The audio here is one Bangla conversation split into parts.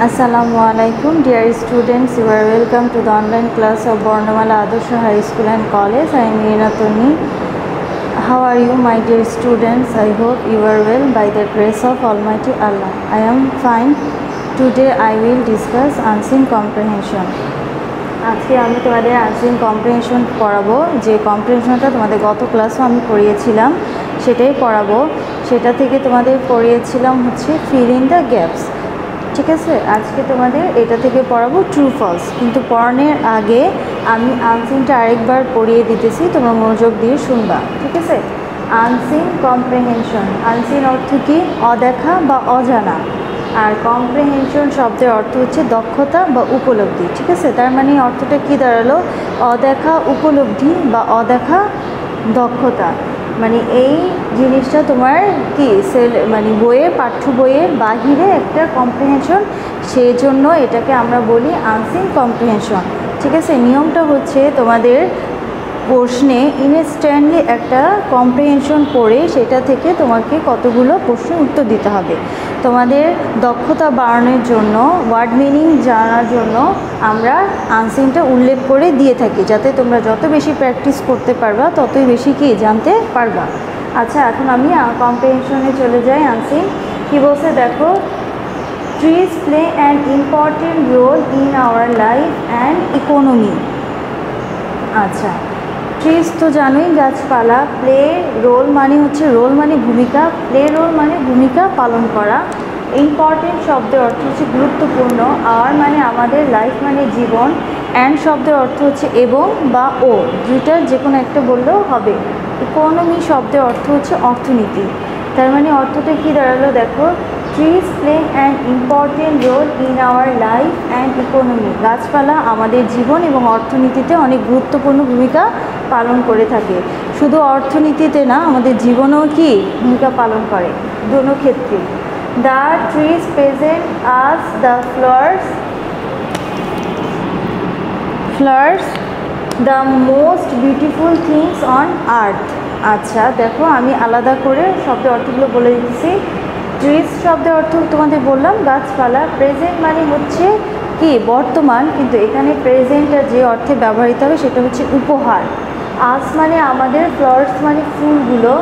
Assalamualaikum, dear students. You are welcome to the online class of Bornomala Adorsho High School and College. I am Meena Toni. How are you, my dear students? I hope you are well by the grace of Almighty Allah. I am fine. Today I will discuss unseen comprehension. আজকে আমি তোমাদের আনসিন কম্প্রিহেনশন পড়াবো। যে কম্প্রিহেনশনটা তোমাদের গত ক্লাসে আমি পড়িয়েছিলাম সেটাই পড়াবো। সেটা থেকে তোমাদের পড়িয়েছিলাম হচ্ছে ফিল ইন দ্য গ্যাপস। ঠিক আছে, আজকে তোমাদের এটা থেকে পড়াবো ট্রু ফলস। কিন্তু পড়ানোর আগে আমি আনসিনটা আরেকবার পড়িয়ে দিতেছি, তোমরা মনোযোগ দিয়ে শুনবা। ঠিক আছে, আনসিন কম্প্রিহেনশন। আনসিন অর্থ কি? অদেখা বা অজানা। আর কম্প্রিহেনশন শব্দের অর্থ হচ্ছে দক্ষতা বা উপলব্ধি। ঠিক আছে, তার মানে অর্থটা কি দাঁড়ালো? অদেখা উপলব্ধি বা অদেখা দক্ষতা। মানে এই জিনিসটা তোমার কি মানে বইয়ের পাঠ্য বইয়ের বাহিরে একটা কম্প্রিহেনশন, সেই জন্য এটাকে আমরা বলি আনসিন কম্প্রিহেনশন। ঠিক আছে, নিয়মটা হচ্ছে তোমাদের প্রশ্নে ইনস্ট্যান্টলি একটা কম্প্রিহেনশন পড়ে সেটা থেকে তোমাকে কতগুলো প্রশ্নের উত্তর দিতে হবে। তোমাদের দক্ষতা বাড়ানোর জন্য, ওয়ার্ড মিনিং জানার জন্য আমরা আনসিনটা উল্লেখ করে দিয়ে থাকি, যাতে তোমরা যত বেশি প্র্যাকটিস করতে পারবা ততই বেশি কি জানতে পারবা। আচ্ছা, এখন আমি কম্প্রিহেনশনে চলে যাই। আনসিন কি বলছে দেখো, trees play an important role in our life and economy. আচ্ছা, ট্রিজ তো জানোই গাছপালা। প্লে রোল মানে হচ্ছে, রোল মানে ভূমিকা, প্লে রোল মানে ভূমিকা পালন করা। ইম্পর্টেন্ট শব্দের অর্থ হচ্ছে গুরুত্বপূর্ণ। আর মানে আমাদের, লাইফ মানে জীবন। অ্যান্ড শব্দের অর্থ হচ্ছে এবং বা ও, দুইটার যে কোনো একটা বললেও হবে। ইকোনমি শব্দের অর্থ হচ্ছে অর্থনীতি। তার মানে অর্থটা কী দাঁড়ালো দেখো, trees play an important role in our life and economy. গাছপালা আমাদের জীবন এবং অর্থনীতিতে অনেক গুরুত্বপূর্ণ ভূমিকা পালন করে থাকে। শুধু অর্থনীতিতে না, আমাদের জীবনেও কি ভূমিকা পালন করে, দোনো ক্ষেত্রে। The trees present us the flowers the most beautiful things on earth. আচ্ছা দেখো, আমি আলাদা করে শব্দের অর্থগুলো বলে দিচ্ছি। ট্রিজ শব্দের অর্থ তোমাদের বললাম গাছপালা। প্রেজেন্ট মানে হচ্ছে কি বর্তমান, কিন্তু এখানে প্রেজেন্টটা যে অর্থে ব্যবহৃত হবে সেটা হচ্ছে উপহার। আস মানে আমাদের, ফ্লাওয়ার্স মানে ফুলগুলো,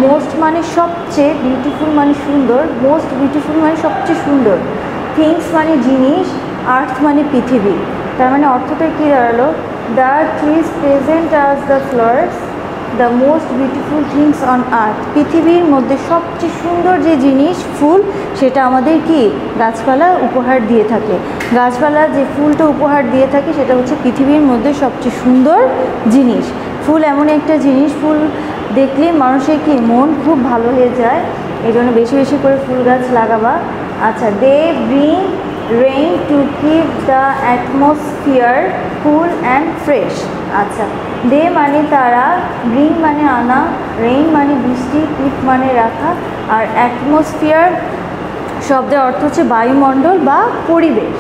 মোস্ট মানে সবচেয়ে, বিউটিফুল মানে সুন্দর, মোস্ট বিউটিফুল মানে সবচেয়ে সুন্দর, থিংস মানে জিনিস, আর্থ মানে পৃথিবী। তার মানে অর্থটা কী দাঁড়ালো, the trees present us the flowers the most beautiful things on earth. পৃথিবীর মধ্যে সবচেয়ে সুন্দর যে জিনিস ফুল, সেটা আমাদের কি গাছপালা উপহার দিয়ে থাকে। গাছপালা যে ফুলটা উপহার দিয়ে থাকে সেটা হচ্ছে পৃথিবীর মধ্যে সবচেয়ে সুন্দর জিনিস। ফুল এমন একটা জিনিস, ফুল দেখলে মানুষের কি মন খুব ভালো হয়ে যায়। এই জন্য বেশি বেশি করে ফুল গাছ লাগাবা। আচ্ছা, they bring rain to keep the atmosphere cool and fresh. আচ্ছা, দে মানে তারা, ব্রিং মানে আনা, রেইন মানে বৃষ্টি, কিপ মানে রাখা, আর অ্যাটমসফিয়ার শব্দের অর্থ হচ্ছে বায়ুমণ্ডল বা পরিবেশ।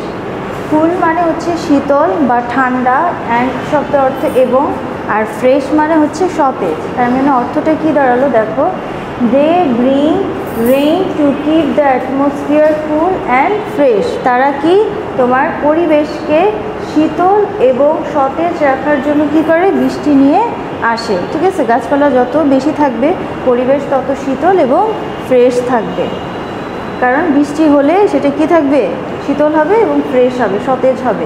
কুল মানে হচ্ছে শীতল বা ঠান্ডা, অ্যান্ড শব্দের অর্থ এবং, আর ফ্রেশ মানে হচ্ছে সতেজ। তার মানে অর্থটা কী দাঁড়ালো দেখো, they bring rain to keep the atmosphere cool and fresh. তারা কি তোমার পরিবেশকে শীতল এবং সতেজ রাখার জন্য কি করে, বৃষ্টি নিয়ে আসে। ঠিক আছে, গাছপালা যত বেশি থাকবে পরিবেশ তত শীতল এবং ফ্রেশ থাকবে, কারণ বৃষ্টি হলে সেটা কি থাকবে, শীতল হবে এবং ফ্রেশ হবে, সতেজ হবে।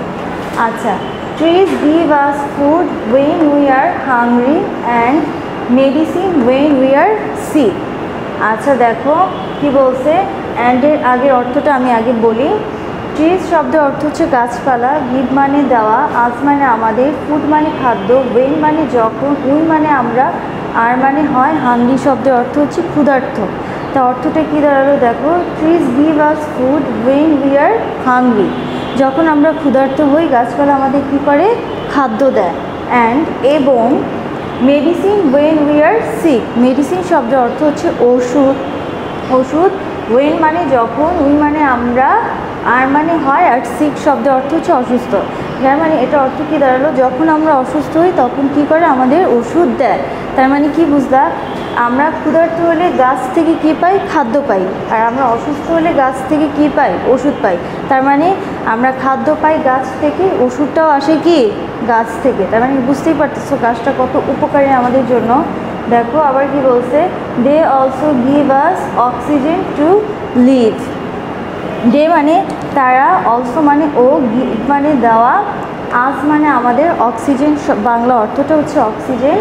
আচ্ছা, trees give us food when we are hungry and medicine when we are sick. আচ্ছা দেখো কি বলছে, অ্যান্ডের আগের অর্থটা আমি আগে বলি। ট্রিজ শব্দের অর্থ হচ্ছে গাছপালা, গিভ মানে দেওয়া, আজ মানে আমাদের, ফুড মানে খাদ্য, ওয়েন মানে যখন, উই মানে আমরা, আর মানে হয়, হাংরি শব্দের অর্থ হচ্ছে ক্ষুধার্ত। তা অর্থটা কী দাঁড়ালো দেখো, trees give us food when we are hungry. যখন আমরা ক্ষুধার্ত হই গাছপালা আমাদের কী করে, খাদ্য দেয়। অ্যান্ড এবং medicine when we are sick. Medicine শব্দের অর্থ হচ্ছে ওষুধ, ওষুধ। ওয়েন মানে যখন, উই মানে আমরা, আর মানে হয়, আর সিক শব্দের অর্থ হচ্ছে অসুস্থ। যার মানে এটা অর্থ কী দাঁড়ালো, যখন আমরা অসুস্থ হই তখন কি করে, আমাদের ওষুধ দেয়। তার মানে কি বুঝলা, আমরা ক্ষুধার্ত হলে গাছ থেকে কি পাই? খাদ্য পাই। আর আমরা অসুস্থ হলে গাছ থেকে কি পাই? ওষুধ পাই। তার মানে আমরা খাদ্য পাই গাছ থেকে, ওষুধটাও আসে কি? গাছ থেকে। তার মানে বুঝতেই পারতেছো গাছটা কত উপকারী আমাদের জন্য। দেখো আবার কি বলছে, they also give us oxygen to live. They মানে তারা, অলসো মানে ও, গিভ মানে দেওয়া, আস মানে আমাদের, অক্সিজেন বাংলা অর্থটা হচ্ছে অক্সিজেন,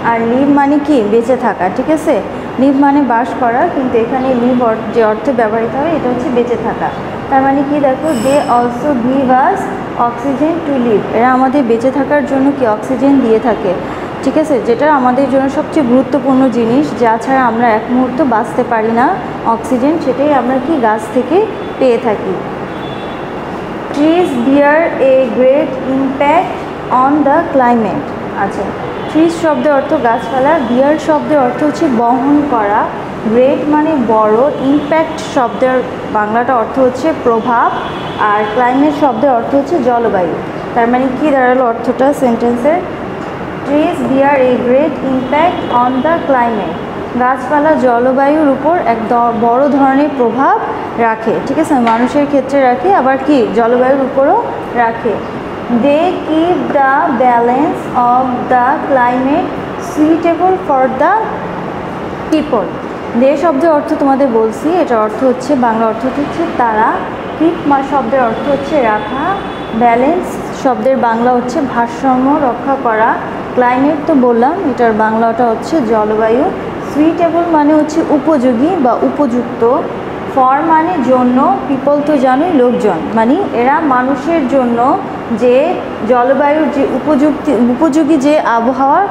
আর লিভ মানে কি? বেঁচে থাকা। ঠিক আছে, লিভ মানে বাস করা, কিন্তু এখানে লিভ যে অর্থে ব্যবহৃত হয় এটা হচ্ছে বেঁচে থাকা। তার মানে কি? দেখো, they also give us oxygen to live. এরা আমাদের বেঁচে থাকার জন্য কি? অক্সিজেন দিয়ে থাকে। ঠিক আছে, যেটা আমাদের জন্য সবচেয়ে গুরুত্বপূর্ণ জিনিস, যা ছাড়া আমরা এক মুহূর্ত বাঁচতে পারি না, অক্সিজেন, সেটাই আমরা কি? গাছ থেকে পেয়ে থাকি। Trees bear a great impact on the climate. আচ্ছা, ট্রিজ শব্দের অর্থ গাছপালা, বিয়ার শব্দের অর্থ হচ্ছে বহন করা, গ্রেট মানে বড়, ইম্প্যাক্ট শব্দের বাংলাটা অর্থ হচ্ছে প্রভাব, আর ক্লাইমেট শব্দের অর্থ হচ্ছে জলবায়ু। তার মানে কি দাঁড়ালো অর্থটা সেন্টেন্সের? Trees bear a great impact on the climate. গাছপালা জলবায়ুর উপর এক বড় ধরনের প্রভাব রাখে। ঠিক আছে, মানুষের ক্ষেত্রে রাখে, আবার কি? জলবায়ুর উপরও রাখে। They keep the balance of the climate suitable for the people. They শব্দের অর্থ তোমাদের বলছি, এটার অর্থ হচ্ছে, বাংলা অর্থ হচ্ছে তারা, কিপ শব্দের অর্থ হচ্ছে রাখা, ব্যালেন্স শব্দের বাংলা হচ্ছে ভারসাম্য রক্ষা করা, ক্লাইমেট তো বললাম, এটার বাংলাটা হচ্ছে জলবায়ু, সুইটেবল মানে হচ্ছে উপযোগী বা উপযুক্ত, ফর মানে জন্য, পিপল তো জানোই লোকজন, মানে এরা মানুষের জন্য যে জলবায়ুর যে উপযোগী যে আবহাওয়া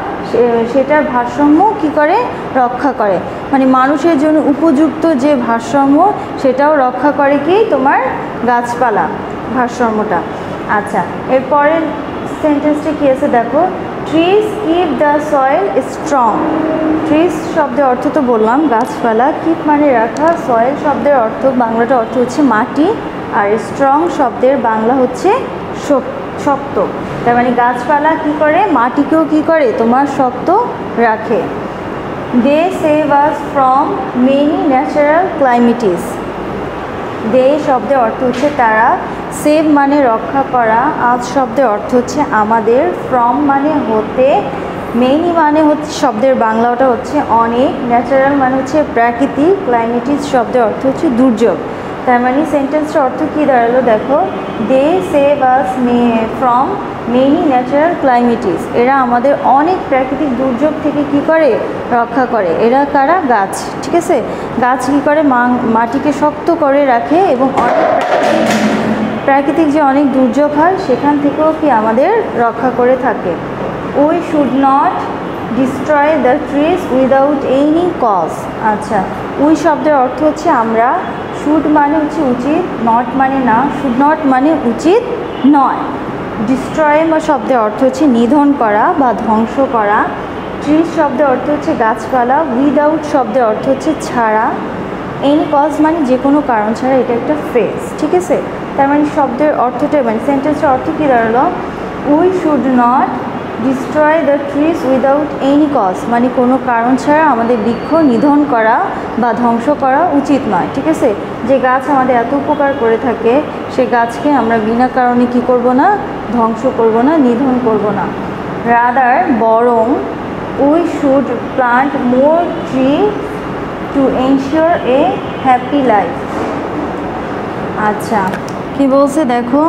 সেটার ভারসাম্য কি করে? রক্ষা করে। মানে মানুষের জন্য উপযুক্ত যে ভারসাম্য সেটাও রক্ষা করে কি? তোমার গাছপালা, ভারসাম্যটা। আচ্ছা, এরপরের সেন্টেন্সটা কী আছে দেখো, trees keep the soil strong. Trees শব্দের অর্থ তো বললাম গাছপালা, কিপ মানে রাখা, সয়েল শব্দের অর্থ বাংলাটা অর্থ হচ্ছে মাটি, আর স্ট্রং শব্দের বাংলা হচ্ছে শক্ত। তার মানে গাছপালা কি করে? মাটিকেও কি করে? তোমার শক্ত রাখে। They save us from many natural calamities. They শব্দের অর্থ হচ্ছে তারা, সেভ মানে রক্ষা করা, আজ শব্দের অর্থ হচ্ছে আমাদের, ফ্রম মানে হতে, মেনি মানে হচ্ছে শব্দের বাংলাটা হচ্ছে অনেক, ন্যাচারাল মানে হচ্ছে প্রাকৃতিক, ক্লাইমেটিস শব্দের অর্থ হচ্ছে দুর্যোগ। তার মানে সেন্টেন্সটার অর্থ কী দাঁড়ালো দেখো, they save us from many natural calamities. এরা আমাদের অনেক প্রাকৃতিক দুর্যোগ থেকে কি করে? রক্ষা করে। এরা কারা? গাছ। ঠিক আছে, গাছ কী করে? মাটিকে শক্ত করে রাখে এবং অনেক প্রাকৃতিক যে অনেক দুর্যোগ হয় সেখান থেকেও কি আমাদের রক্ষা করে থাকে। We should not destroy the trees without any cause. আচ্ছা, উই শব্দের অর্থ হচ্ছে আমরা, শুড মানে হচ্ছে উচিত, নট মানে না, শুড নট মানে উচিত নয়। ডিস্ট্রয় শব্দের অর্থ হচ্ছে নিধন করা বা ধ্বংস করা। ট্রিজ শব্দের অর্থ হচ্ছে গাছপালা, উইদাউট শব্দের অর্থ হচ্ছে ছাড়া, এনি কজ মানে যে কোনো কারণ ছাড়া, এটা একটা ফ্রেজ। ঠিক আছে, তার মানে শব্দের অর্থটা মানে সেন্টেন্সের অর্থ কী দাঁড়ালো, we should not destroy the trees without any cause, মানে কোনো কারণ ছাড়া আমাদের বৃক্ষ নিধন করা বা ধ্বংস করা উচিত নয়। ঠিক আছে, যে গাছ আমাদের এত উপকার করে থাকে সে গাছকে আমরা বিনা কারণে কি করব না? ধ্বংস করব না, নিধন করব না। রাদার বরং, we should plant more tree to ensure A happy life. আচ্ছা, কি বলছে দেখো,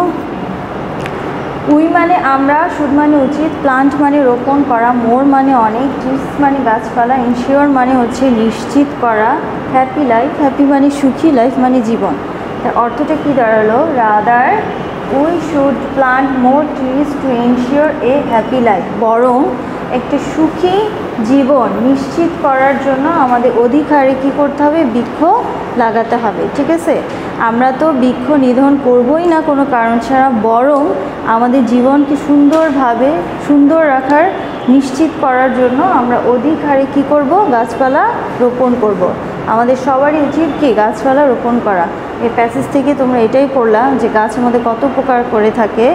উই মানে আমরা, শুড মানে উচিত, প্লান্ট মানে রোপণ করা, মোর মানে অনেক, ট্রিজ মানে গাছপালা, ইনশিওর মানে হচ্ছে নিশ্চিত করা, হ্যাপি লাইফ, হ্যাপি মানে সুখী, লাইফ মানে জীবন। তার অর্থটা কী দাঁড়ালো, rather we should plant more trees to ensure A happy life, বরং একটা সুখী জীবন নিশ্চিত করার জন্য আমাদের অধিক হারে কী করতে হবে? বৃক্ষ লাগাতে হবে। ঠিক আছে, আমরা তো বৃক্ষ নিধন করবই না কোনো কারণ ছাড়া, বরং আমাদের জীবনকে সুন্দরভাবে সুন্দর রাখার নিশ্চিত করার জন্য আমরা অধিক হারে কী করব? গাছপালা রোপণ করব। আমাদের সবারই উচিত কি? গাছপালা রোপণ করা। এই প্যাসেজ থেকে তোমরা এটাই পড়লা যে গাছ আমাদের কত উপকার করে থাকে।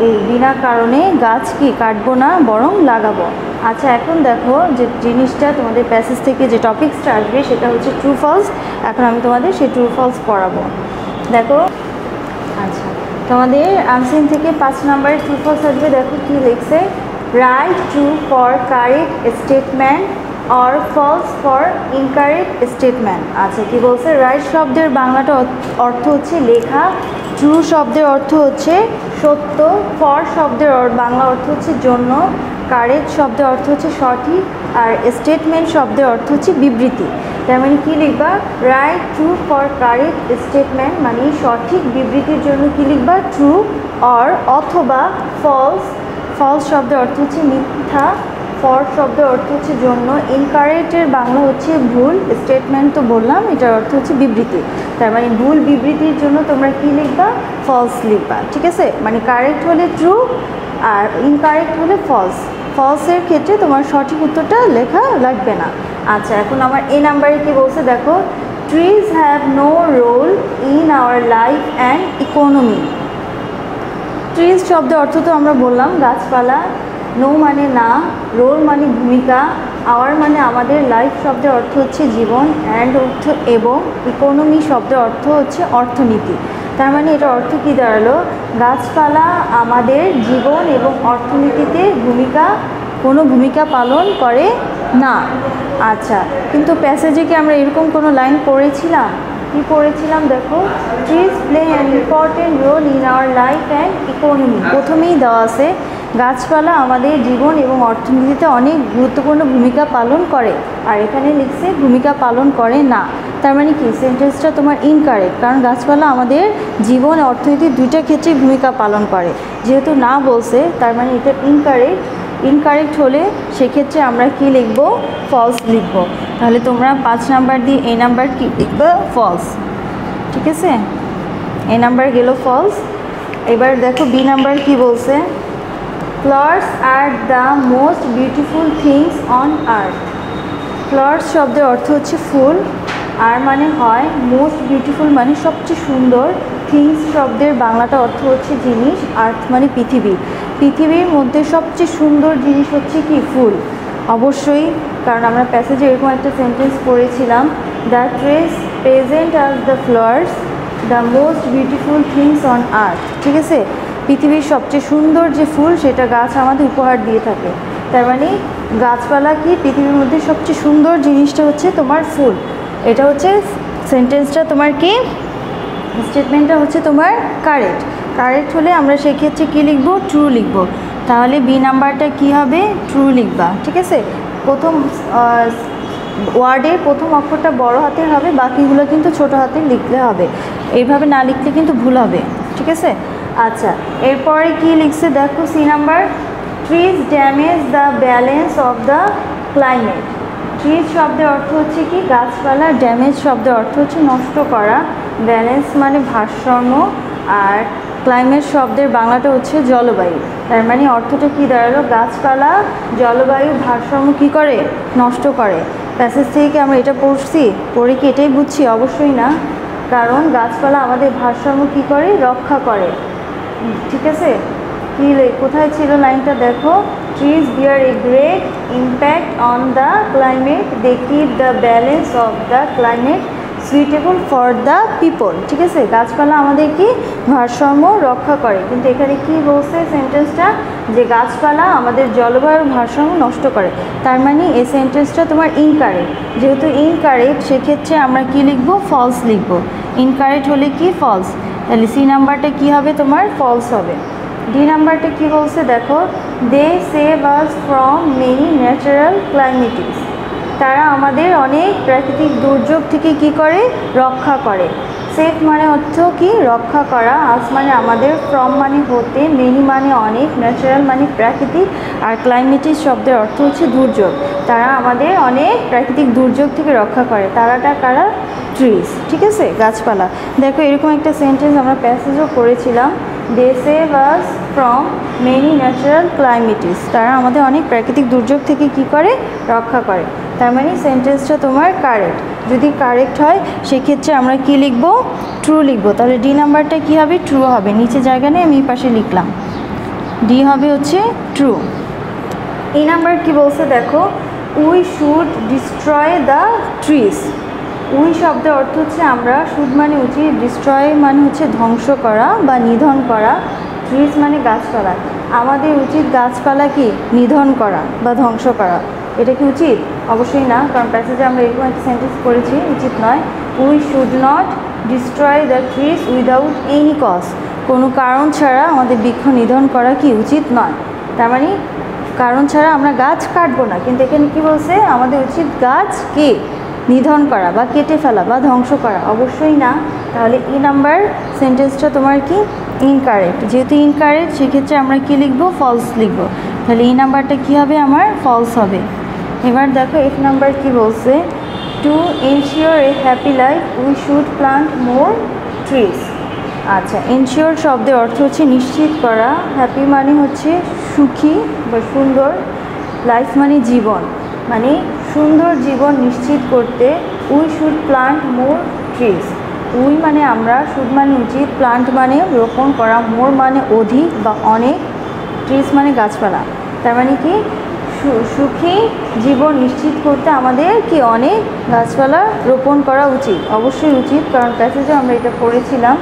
এই বিনা কারণে গাছ কি কাটবো না, বরং লাগাবো। আচ্ছা, এখন দেখো যে জিনিসটা তোমাদের প্যাসেজ থেকে যে টপিক্সটা আসবে সেটা হচ্ছে ট্রু ফলস। এখন আমি তোমাদের সেই ট্রু ফলস পড়াবো। দেখো, আচ্ছা, তোমাদের আনসিন থেকে 5 নম্বরের ট্রু ফলস আসবে। দেখো কি লিখছে, write true for correct statement or false for incorrect statement. আচ্ছা, কি বলছে, রাইট শব্দের বাংলাটা অর্থ হচ্ছে লেখা, ট্রু শব্দের অর্থ হচ্ছে সত্য, ফর শব্দের বাংলা অর্থ হচ্ছে জন্য, কারেক্ট শব্দের অর্থ হচ্ছে সঠিক, আর স্টেটমেন্ট শব্দের অর্থ হচ্ছে বিবৃতি। তার মানে কী লিখবা, right true for correct statement মানে সঠিক বিবৃতির জন্য কী লিখবা, ট্রু, অর অথবা ফলস, ফলস শব্দের অর্থ হচ্ছে মিথ্যা, ফর শব্দের অর্থ হচ্ছে জন্য, ইনকারেক্টের বাংলা হচ্ছে ভুল, স্টেটমেন্ট তো বললাম এটার অর্থ হচ্ছে বিবৃতি। তার মানে ভুল বিবৃতির জন্য তোমরা কী লিখবা, ফলস লিখবা। ঠিক আছে, মানে কারেক্ট হলে ট্রু আর ইনকারেক্ট হলে ফলস। ফলসের ক্ষেত্রে তোমার সঠিক উত্তরটা লেখা লাগবে না। আচ্ছা, এখন আমার এ নাম্বারে কী বলছে দেখো, trees have no role in our life and economy. Trees শব্দের অর্থ তো আমরা বললাম গাছপালা, নো মানে না, রোল মানে ভূমিকা, আওয়ার মানে আমাদের, লাইফ শব্দের অর্থ হচ্ছে জীবন, অ্যান্ড অর্থ এবং, ইকোনমি শব্দের অর্থ হচ্ছে অর্থনীতি। তার মানে এটা অর্থ কী দাঁড়ালো, গাছপালা আমাদের জীবন এবং অর্থনীতিতে কোনো ভূমিকা পালন করে না। আচ্ছা, কিন্তু প্যাসেজে কি আমরা এরকম কোনো লাইন পড়েছিলাম? কি পড়েছিলাম দেখো, trees play an important role in our life and economy. প্রথমেই দেওয়া আছে গাছপালা আমাদের জীবন এবং অর্থনীতিতে অনেক গুরুত্বপূর্ণ ভূমিকা পালন করে, আর এখানে লিখছে ভূমিকা পালন করে না। তার মানে কি, সেন্টেন্সটা তোমার ইনকারেক্ট, কারণ গাছপালা আমাদের জীবন অর্থনীতি দুইটা ক্ষেত্রেই ভূমিকা পালন করে। যেহেতু না বলছে তার মানে এটা ইনকারেক্ট। ইনকারেক্ট হলে সেক্ষেত্রে আমরা কি লিখব, ফলস লিখব। তাহলে তোমরা 5 নাম্বার দিয়ে এই নাম্বার কি লিখবে, ফলস। ঠিক আছে, এই নাম্বার গেল ফলস। এবার দেখো বি নাম্বার কি বলছে, flowers are the most beautiful things on earth. Flowers শব্দের অর্থ হচ্ছে ফুল, আর মানে হয়, মোস্ট বিউটিফুল মানে সবচেয়ে সুন্দর, থিংস শব্দের বাংলাটা অর্থ হচ্ছে জিনিস, আর্থ মানে পৃথিবী। পৃথিবীর মধ্যে সবচেয়ে সুন্দর জিনিস হচ্ছে কি, ফুল। অবশ্যই, কারণ আমরা প্যাসেজে এরকম একটা সেন্টেন্স পড়েছিলাম, the trees present as the flowers the most beautiful things on earth. ঠিক আছে, পৃথিবীর সবচেয়ে সুন্দর যে ফুল সেটা গাছ আমাদের উপহার দিয়ে থাকে। তার মানে গাছপালা কি, পৃথিবীর মধ্যে সবচেয়ে সুন্দর জিনিসটা হচ্ছে তোমার ফুল। এটা হচ্ছে সেন্টেন্সটা তোমার কি, স্টেটমেন্টটা হচ্ছে তোমার কারেক্ট। কারেক্ট হলে আমরা সেক্ষেত্রে কী লিখব, ট্রু লিখব। তাহলে বি নাম্বারটা কি হবে, ট্রু লিখবা। ঠিক আছে, প্রথম ওয়ার্ডের প্রথম অক্ষরটা বড় হাতের হবে, বাকিগুলো কিন্তু ছোট হাতের লিখতে হবে। এইভাবে না লিখলে কিন্তু ভুল হবে। ঠিক আছে, আচ্ছা, এরপরে কি লিখছে দেখো, C number, trees damage the balance of the climate. Trees শব্দের অর্থ হচ্ছে কি, গাছপালা, ড্যামেজ শব্দের অর্থ হচ্ছে নষ্ট করা, ব্যালেন্স মানে ভারসাম্য, আর ক্লাইমেট শব্দের বাংলাটা হচ্ছে জলবায়ু। তার মানে অর্থটা কী দাঁড়ালো, গাছপালা জলবায়ু ভারসাম্য কী করে, নষ্ট করে। প্যাসেজ থেকে কি আমরা এটা পড়ছি, পড়ে কি এটাই বুঝছি? অবশ্যই না, কারণ গাছপালা আমাদের ভারসাম্য কী করে, রক্ষা করে। ঠিক আছে, কি কোথায় ছিল লাইনটা দেখো, trees bear a great impact on the climate, they keep the balance of the climate suitable for the people. ঠিক আছে, গাছপালা আমাদের কি ভারসাম্য রক্ষা করে, কিন্তু এখানে কি বলছে সেন্টেন্সটা, যে গাছপালা আমাদের জলবায়ুর ভারসাম্য নষ্ট করে। তার মানে এই সেন্টেন্সটা তোমার ইনকারেক্ট। যেহেতু ইনকারেক্ট সেক্ষেত্রে আমরা কি লিখব, ফলস লিখব। ইনকারেক্ট হলে কি, ফলস। তাহলে সি নাম্বারটা কি হবে, তোমার ফলস হবে। ডি নাম্বারটা কি বলছে দেখো, they save us from many natural calamities. তারা আমাদের অনেক প্রাকৃতিক দুর্যোগ থেকে কি করে, রক্ষা করে। সেভ মানে অর্থ কি, রক্ষা করা, আস মানে আমাদের, ফ্রম মানে হতে, মেনি মানে অনেক, ন্যাচারাল মানে প্রাকৃতিক, আর ক্লাইমেটিস শব্দের অর্থ হচ্ছে দুর্যোগ। তারা আমাদের অনেক প্রাকৃতিক দুর্যোগ থেকে রক্ষা করে। তারাটা কারা, ট্রিজ। ঠিক আছে, গাছপালা। দেখো এরকম একটা সেন্টেন্স আমরা প্যাসেজও করেছিলাম, they save us from many natural calamities. তারা আমাদের অনেক প্রাকৃতিক দুর্যোগ থেকে কি করে, রক্ষা করে। তার মানে সেন্টেন্সটা তোমার কারেক্ট। যদি কারেক্ট হয় সেক্ষেত্রে আমরা কি লিখব, ট্রু লিখব। তাহলে ডি নাম্বারটা কি হবে, ট্রু হবে। নিচে জায়গা নেই, আমি এই পাশে লিখলাম, ডি হবে হচ্ছে ট্রু। এই নাম্বার কি বলছে দেখো, we should destroy the trees. We শব্দের অর্থ হচ্ছে আমরা, শুড মানে উচিত, ডিস্ট্রয় মানে হচ্ছে ধ্বংস করা বা নিধন করা, ট্রিজ মানে গাছপালা। আমাদের উচিত গাছপালা কি নিধন করা বা ধ্বংস করা। এটা কি উচিত? অবশ্যই না, কারণ প্যাসেজে আমরা এরকম একটা সেন্টেন্স করেছি, উচিত নয়। We should not destroy the trees without any cause. কোনো কারণ ছাড়া আমাদের বৃক্ষ নিধন করা কি উচিত নয়। তার মানে কারণ ছাড়া আমরা গাছ কাটবো না, কিন্তু এখানে কী বলছে, আমাদের উচিত গাছকে নিধন করা বা কেটে ফেলা বা ধ্বংস করা, অবশ্যই না। তাহলে এই নাম্বার সেন্টেন্সটা তোমার কি ইনকারেক্ট। যেহেতু ইনকারেক্ট সেক্ষেত্রে আমরা কি লিখবো, ফলস লিখবো। তাহলে এই নাম্বারটা কি হবে, আমার ফলস হবে। এবার দেখো এফ নাম্বার কি বলছে, to ensure A happy life we should plant more trees. আচ্ছা, এনশিওর শব্দের অর্থ হচ্ছে নিশ্চিত করা, হ্যাপি মানে হচ্ছে সুখী বা সুন্দর, লাইফ মানে জীবন, মানে সুন্দর জীবন নিশ্চিত করতে we should plant more trees. We মানে আমরা, শুড মানে উচিত, প্লান্ট মানে রোপণ করা, মোর মানে অধিক বা অনেক, ট্রিজ মানে গাছপালা। তার মানে কি সুখী জীবন নিশ্চিত করতে আমাদের কি অনেক গাছপালা রোপণ করা উচিত। অবশ্যই উচিত, কারণ প্যাসেজে আমরা এটা পড়েছিলাম।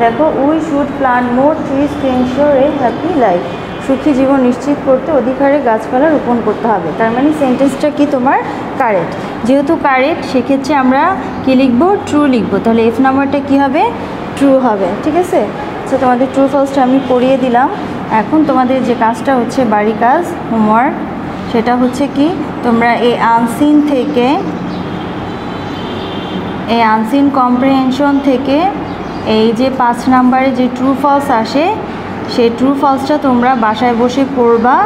দেখো, we should plant more trees to ensure A happy life. সুখী জীবন নিশ্চিত করতে অধিকারে গাছপালা রোপণ করতে হবে। তার মানে সেন্টেন্সটা কি তোমার কারেক্ট। যেহেতু কারেক্ট সেক্ষেত্রে আমরা কি লিখবো, ট্রু লিখবো। তাহলে এফ নাম্বারটা কি হবে, ট্রু হবে। ঠিক আছে, আচ্ছা তোমাদের ট্রু ফলসটা আমি পড়িয়ে দিলাম। এখন তোমাদের যে কাজটা হচ্ছে বাড়ি কাজ, হোমওয়ার্ক, সেটা হচ্ছে কি, তোমরা এই আনসিন কম্প্রিহেনশন থেকে এই যে 5 নাম্বারে যে ট্রু ফলস আসে, সেই ট্রু ফলসটা তোমরা বাসায় বসে পড়বা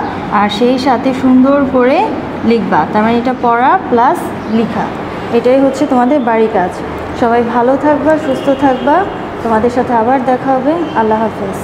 আর সেই সাথে সুন্দর করে লিখবা। তার মানে এটা পড়া প্লাস লেখা, এটাই হচ্ছে তোমাদের বাড়ি কাজ। সবাই ভালো থাকবা, সুস্থ থাকবা, তোমাদের সাথে আবার দেখা হবে। আল্লাহ হাফেজ।